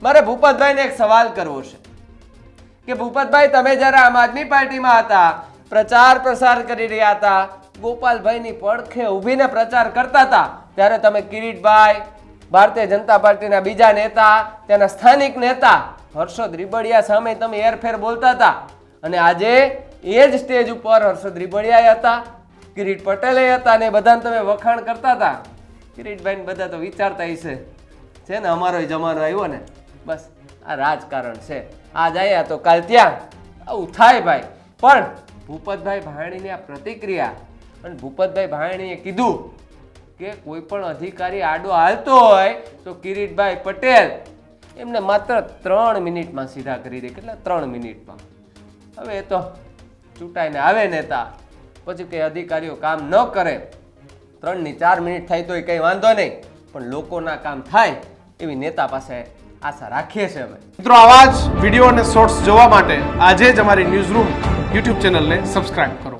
મારે ભૂપતભાઈને એક સવાલ કરવો છે કે ભૂપતભાઈ, તમે જ્યારે આમ આદમી પાર્ટીમાં હતા, પ્રચાર પ્રસાર કરી રહ્યા હતા, ગોપાલભાઈની પડખે ઊભીને પ્રચાર કરતા હતા, ત્યારે તમે કિરીટભાઈ, ભારતીય જનતા પાર્ટીના બીજા નેતા, ત્યાંના સ્થાનિક નેતા હર્ષદ રીબડિયા સામે તમે એરફેર બોલતા હતા. અને આજે એ જ સ્ટેજ ઉપર હર્ષદ રીબડિયા હતા, કિરીટ પટેલે હતા, અને બધાને તમે વખાણ કરતા હતા. કિરીટભાઈને બધા તો વિચારતા હશે છે ને, અમારો જમાનો આવ્યો ને, બસ આ રાજકારણ છે, આજ આયા તો કાલ ત્યાં, આવું થાય ભાઈ. પણ ભૂપતભાઈ ભાયણીની આ પ્રતિક્રિયા, અને ભૂપતભાઈ ભાયણીએ કીધું કે કોઈ પણ અધિકારી આડો હાલતો હોય તો કિરીટભાઈ પટેલ એમને માત્ર 3 મિનિટમાં સીધા કરી દે. કેટલા? 3 મિનિટમાં. હવે એ તો ચૂંટાઈને આવે નેતા, પછી કંઈ અધિકારીઓ કામ ન કરે, 3 ની 4 મિનિટ થાય તોય કંઈ વાંધો નહીં, પણ લોકોના કામ થાય એવી નેતા પાસે આશા રાખીએ છીએ અમે. મિત્રો, આવા જ વિડીયો અને શોર્ટ્સ જોવા માટે આજે જ અમારી ન્યૂઝ રૂમ યુટ્યુબ ચેનલને સબસ્ક્રાઇબ કરો.